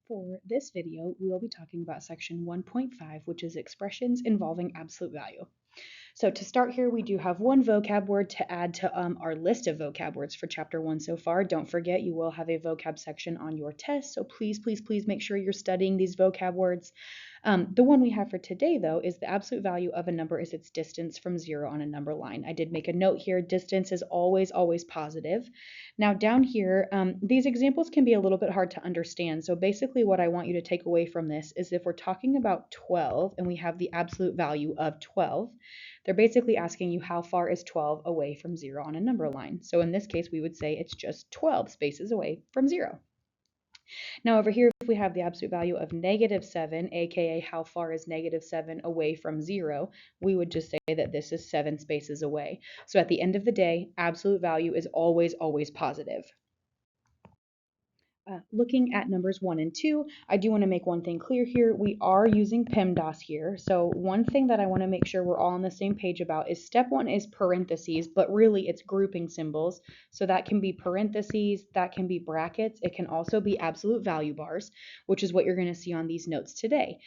For this video, we will be talking about section 1.5, which is expressions involving absolute value. So to start here, we do have one vocab word to add to our list of vocab words for chapter 1 so far. Don't forget, you will have a vocab section on your test, so please, please, please make sure you're studying these vocab words. The one we have for today, though, is the absolute value of a number is its distance from 0 on a number line. I did make a note here, distance is always, always positive. Now down here, these examples can be a little bit hard to understand. So basically what I want you to take away from this is if we're talking about 12 and we have the absolute value of 12, they're basically asking you how far is 12 away from 0 on a number line. So in this case, we would say it's just 12 spaces away from 0. Now over here, if we have the absolute value of -7, aka how far is -7 away from 0, we would just say that this is 7 spaces away. So at the end of the day, absolute value is always, always positive. Looking at numbers 1 and 2, I do want to make one thing clear here. We are using PEMDAS here. So one thing that I want to make sure we're all on the same page about is step 1 is parentheses, but really it's grouping symbols. So that can be parentheses, that can be brackets. It can also be absolute value bars, which is what you're going to see on these notes today.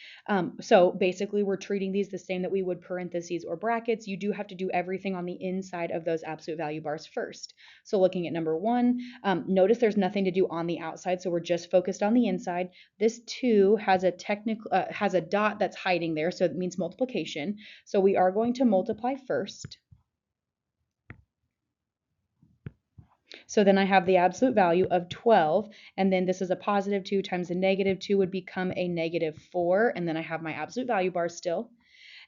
So basically we're treating these the same that we would parentheses or brackets. You do have to do everything on the inside of those absolute value bars first. So looking at number 1, notice there's nothing to do on the outside. So we're just focused on the inside. This 2 has a dot that's hiding there, so it means multiplication. So we are going to multiply first. So then I have the absolute value of 12, and then this is a positive 2 times a negative 2 would become a -4, and then I have my absolute value bar still.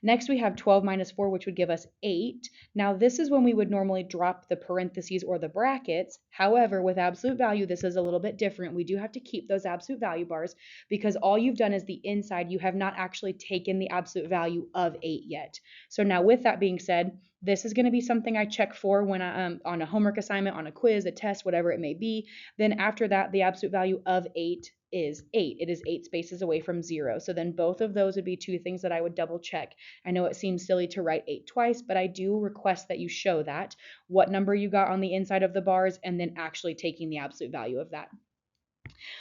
Next, we have 12 minus 4, which would give us 8. Now, this is when we would normally drop the parentheses or the brackets. However, with absolute value, this is a little bit different. We do have to keep those absolute value bars because all you've done is the inside. You have not actually taken the absolute value of 8 yet. So now with that being said, this is going to be something I check for when on a homework assignment, on a quiz, a test, whatever it may be. Then after that, the absolute value of 8 is 8. It is 8 spaces away from 0. So then both of those would be two things that I would double check. I know it seems silly to write 8 twice, but I do request that you show that, what number you got on the inside of the bars, and then actually taking the absolute value of that.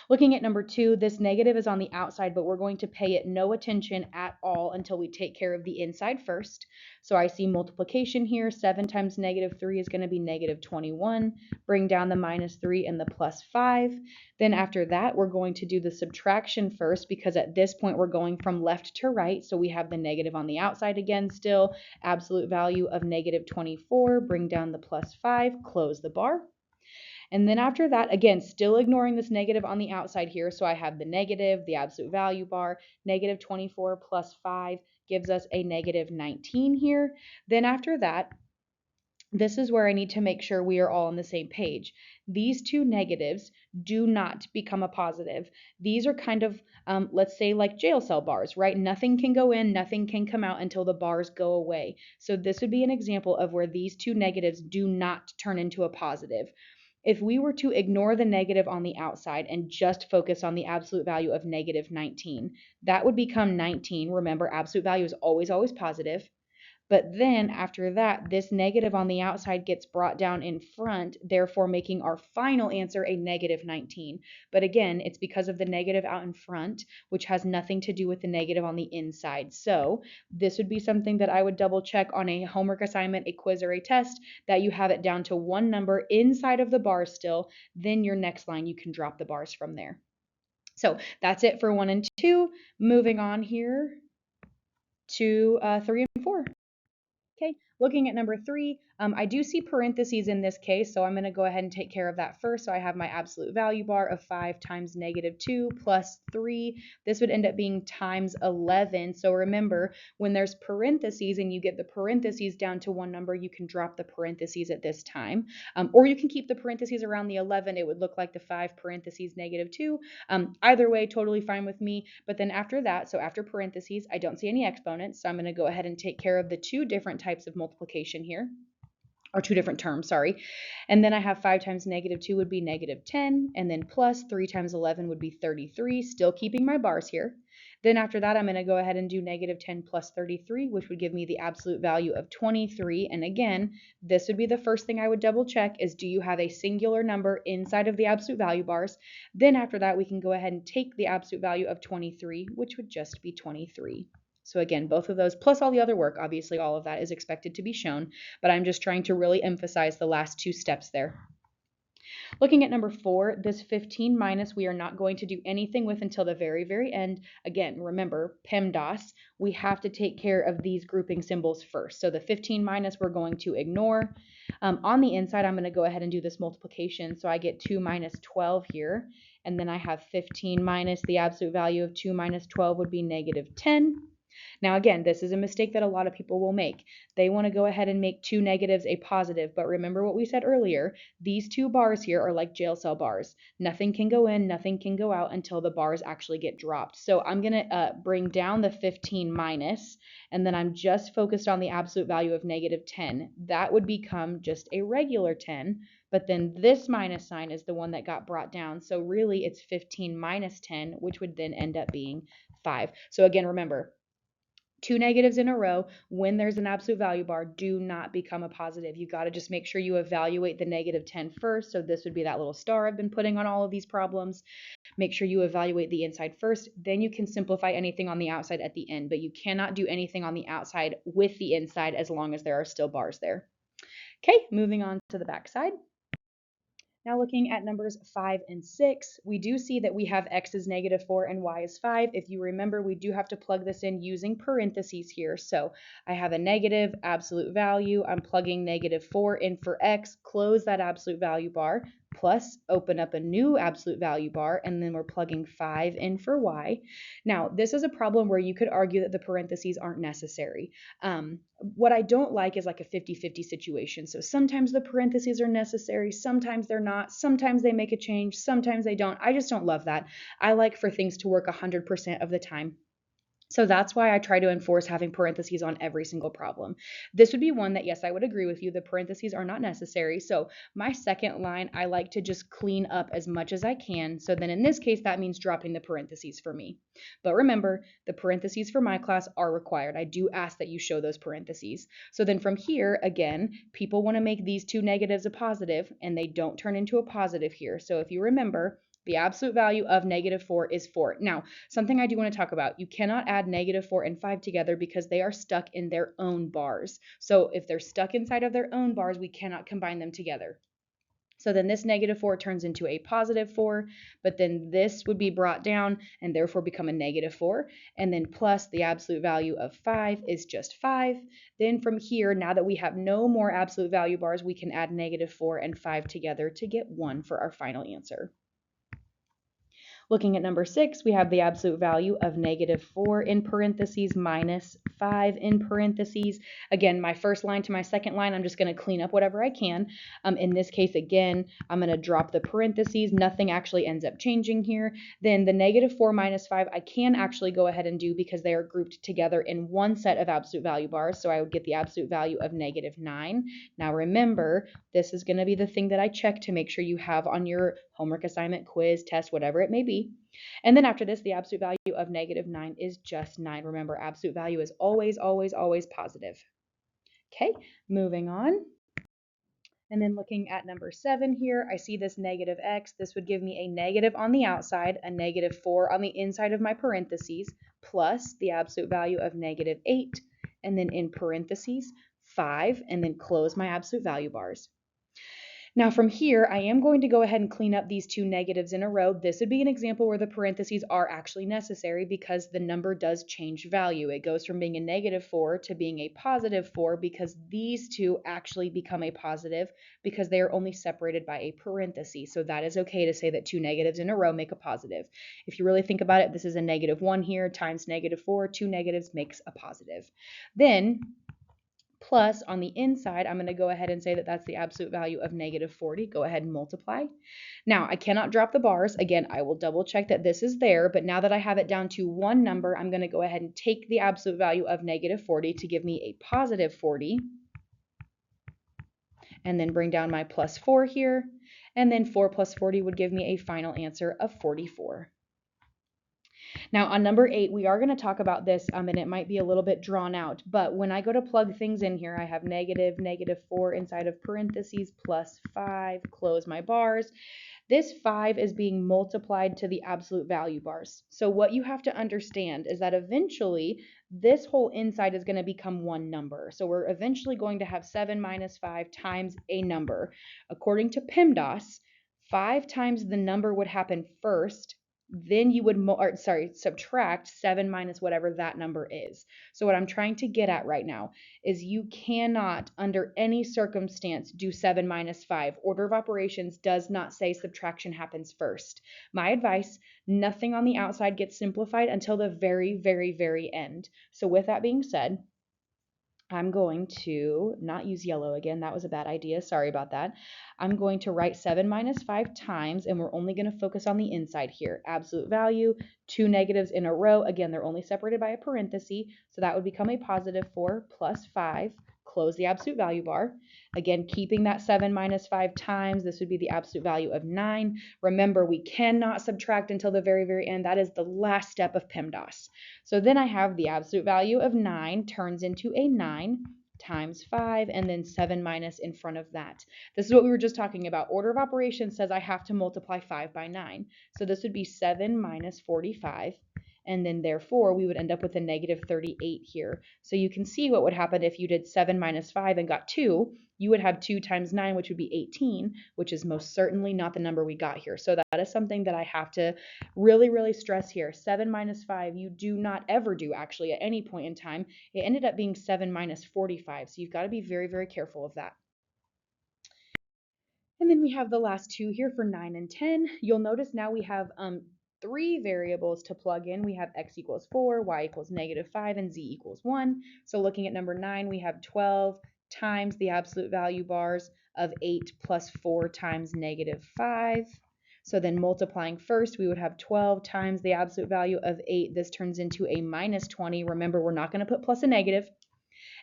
Looking at number 2, this negative is on the outside, but we're going to pay it no attention at all until we take care of the inside first. So I see multiplication here. 7 times -3 is going to be -21. Bring down the -3 and the +5. Then after that, we're going to do the subtraction first because at this point we're going from left to right. So we have the negative on the outside again still. Absolute value of -24. Bring down the +5. Close the bar. And then after that, again, still ignoring this negative on the outside here. So I have the negative, the absolute value bar, -24 plus 5 gives us a -19 here. Then after that, this is where I need to make sure we are all on the same page. These two negatives do not become a positive. These are kind of, let's say like jail cell bars, right? Nothing can go in, nothing can come out until the bars go away. So this would be an example of where these two negatives do not turn into a positive. If we were to ignore the negative on the outside and just focus on the absolute value of -19, that would become 19. Remember, absolute value is always, always positive. But then after that, this negative on the outside gets brought down in front, therefore making our final answer a -19. But again, it's because of the negative out in front, which has nothing to do with the negative on the inside. So this would be something that I would double check on a homework assignment, a quiz, or a test, that you have it down to one number inside of the bar still. Then your next line, you can drop the bars from there. So that's it for 1 and 2. Moving on here to 3 and 4. Okay, looking at number 3, I do see parentheses in this case, so I'm going to go ahead and take care of that first. So I have my absolute value bar of 5 times -2 plus 3. This would end up being times 11. So remember, when there's parentheses and you get the parentheses down to one number, you can drop the parentheses at this time. Or you can keep the parentheses around the 11. It would look like the 5 parentheses -2. Either way, totally fine with me. But then after that, so after parentheses, I don't see any exponents. So I'm going to go ahead and take care of the two different types of multiplication here. or two different terms, sorry. And then I have 5 times negative 2 would be negative 10, and then plus 3 times 11 would be 33, still keeping my bars here. Then after that, I'm going to go ahead and do negative 10 plus 33, which would give me the absolute value of 23. And again, this would be the first thing I would double check is, do you have a singular number inside of the absolute value bars? Then after that, we can go ahead and take the absolute value of 23, which would just be 23. So again, both of those, plus all the other work, obviously all of that is expected to be shown, but I'm just trying to really emphasize the last two steps there. Looking at number 4, this 15 minus we are not going to do anything with until the very, very end. Again, remember, PEMDAS, we have to take care of these grouping symbols first. So the 15 minus we're going to ignore. On the inside, I'm going to go ahead and do this multiplication. So I get 2 minus 12 here. And then I have 15 minus the absolute value of 2 minus 12 would be negative 10. Now, again, this is a mistake that a lot of people will make. They want to go ahead and make two negatives a positive, but remember what we said earlier, these two bars here are like jail cell bars. Nothing can go in, nothing can go out until the bars actually get dropped. So I'm going to bring down the 15 minus, and then I'm just focused on the absolute value of negative 10. That would become just a regular 10, but then this minus sign is the one that got brought down. So really it's 15 minus 10, which would then end up being 5. So again, remember, two negatives in a row when there's an absolute value bar do not become a positive. You got to just make sure you evaluate the negative 10 first. So this would be that little star I've been putting on all of these problems. Make sure you evaluate the inside first. Then you can simplify anything on the outside at the end, but you cannot do anything on the outside with the inside as long as there are still bars there. Okay, moving on to the back side. Now looking at numbers 5 and 6, we do see that we have x is negative 4 and y is 5. If you remember, we do have to plug this in using parentheses here. So I have a negative absolute value. I'm plugging negative 4 in for x, close that absolute value bar, plus open up a new absolute value bar, and then we're plugging 5 in for y. Now, this is a problem where you could argue that the parentheses aren't necessary. What I don't like is like a 50-50 situation. So sometimes the parentheses are necessary, sometimes they're not, sometimes they make a change, sometimes they don't. I just don't love that. I like for things to work 100% of the time. So that's why I try to enforce having parentheses on every single problem. This would be one that, yes, I would agree with you. The parentheses are not necessary. So my second line, I like to just clean up as much as I can. So then in this case, that means dropping the parentheses for me. But remember, the parentheses for my class are required. I do ask that you show those parentheses. So then from here, again, people want to make these two negatives a positive, and they don't turn into a positive here. So if you remember, the absolute value of negative 4 is 4. Now, something I do want to talk about, you cannot add negative 4 and 5 together because they are stuck in their own bars. So if they're stuck inside of their own bars, we cannot combine them together. So then this negative 4 turns into a positive 4, but then this would be brought down and therefore become a negative 4. And then plus the absolute value of 5 is just 5. Then from here, now that we have no more absolute value bars, we can add negative 4 and 5 together to get 1 for our final answer. Looking at number 6, we have the absolute value of negative 4 in parentheses minus 5 in parentheses. Again, my first line to my second line, I'm just going to clean up whatever I can. In this case, again, I'm going to drop the parentheses. Nothing actually ends up changing here. Then the negative 4 minus 5, I can actually go ahead and do because they are grouped together in one set of absolute value bars. So I would get the absolute value of negative 9. Now remember, this is going to be the thing that I check to make sure you have on your homework assignment, quiz, test, whatever it may be. And then after this, the absolute value of negative 9 is just 9. Remember, absolute value is always, always, always positive. Okay, moving on. And then looking at number 7 here, I see this negative x. This would give me a negative on the outside, a negative 4 on the inside of my parentheses, plus the absolute value of negative 8, and then in parentheses, 5, and then close my absolute value bars. Now from here, I am going to go ahead and clean up these two negatives in a row. This would be an example where the parentheses are actually necessary because the number does change value. It goes from being a negative 4 to being a positive 4 because these two actually become a positive because they are only separated by a parenthesis. So that is okay to say that two negatives in a row make a positive. If you really think about it, this is a negative 1 here times negative 4. Two negatives makes a positive. Then plus on the inside, I'm going to go ahead and say that that's the absolute value of negative 40. Go ahead and multiply. Now, I cannot drop the bars. Again, I will double check that this is there, but now that I have it down to one number, I'm going to go ahead and take the absolute value of negative 40 to give me a positive 40. and then bring down my plus 4 here, and then 4 plus 40 would give me a final answer of 44. Now on number 8, we are going to talk about this, and it might be a little bit drawn out, but when I go to plug things in here, I have -4 inside of parentheses plus 5, close my bars. This 5 is being multiplied to the absolute value bars. So what you have to understand is that eventually this whole inside is going to become one number. So we're eventually going to have 7 minus 5 times a number. According to PEMDAS, 5 times the number would happen first, then you would subtract 7 minus whatever that number is. So what I'm trying to get at right now is you cannot under any circumstance do 7 minus 5. Order of operations does not say subtraction happens first. My advice, nothing on the outside gets simplified until the very, very, very end. So with that being said, I'm going to not use yellow again. That was a bad idea. Sorry about that. I'm going to write 7 minus 5 times, and we're only going to focus on the inside here. Absolute value, 2 negatives in a row. Again, they're only separated by a parenthesis, so that would become a positive 4 plus 5. Close the absolute value bar. Again, keeping that 7 minus 5 times, this would be the absolute value of 9. Remember, we cannot subtract until the very, very end. That is the last step of PEMDAS. So then I have the absolute value of 9 turns into a 9 times 5, and then 7 minus in front of that. This is what we were just talking about. Order of operations says I have to multiply 5 by 9. So this would be 7 minus 45. And then therefore we would end up with a -38 here. So you can see what would happen if you did 7 minus 5 and got 2. You would have 2 times 9, which would be 18, which is most certainly not the number we got here. So that is something that I have to really, really stress here. 7 minus 5, you do not ever do actually at any point in time. It ended up being 7 minus 45. So you've got to be very, very careful of that. And then we have the last two here for 9 and 10. You'll notice now we have 3 variables to plug in. We have x equals 4, y equals -5, and z equals 1. So looking at number 9, we have 12 times the absolute value bars of 8 plus 4 times -5. So then multiplying first, we would have 12 times the absolute value of 8. This turns into a -20. Remember, we're not going to put plus a negative.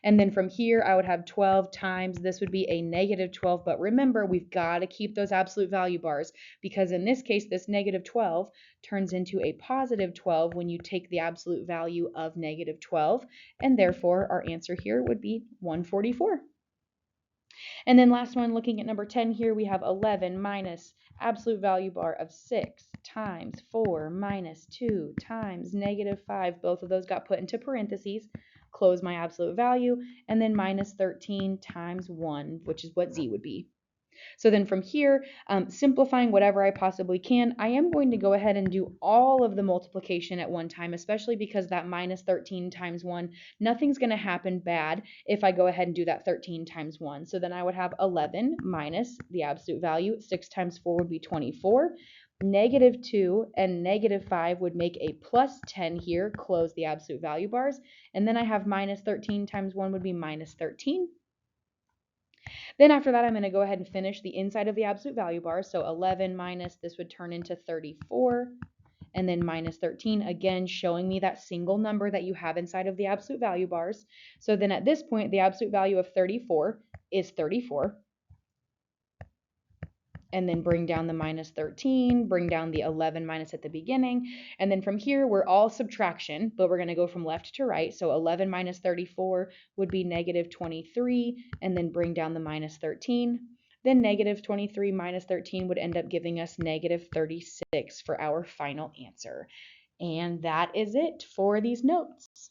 And then from here, I would have 12 times, this would be a -12. But remember, we've got to keep those absolute value bars because in this case, this -12 turns into a +12 when you take the absolute value of -12. And therefore, our answer here would be 144. And then last one, looking at number 10 here, we have 11 minus absolute value bar of 6 times 4 minus 2 times -5. Both of those got put into parentheses. Close my absolute value, and then -13 times 1, which is what z would be. So then from here, simplifying whatever I possibly can, I am going to go ahead and do all of the multiplication at one time, especially because that -13 times 1, nothing's going to happen bad if I go ahead and do that 13 times 1. So then I would have 11 minus the absolute value. 6 times 4 would be 24. -2 and -5 would make a +10 here, close the absolute value bars. And then I have -13 times 1 would be -13. Then after that, I'm going to go ahead and finish the inside of the absolute value bar. So 11 minus, this would turn into 34. And then -13, again, showing me that single number that you have inside of the absolute value bars. So then at this point, the absolute value of 34 is 34. And then bring down the -13, bring down the 11 minus at the beginning. And then from here, we're all subtraction, but we're going to go from left to right. So 11 minus 34 would be -23, and then bring down the -13. Then -23 minus 13 would end up giving us -36 for our final answer. And that is it for these notes.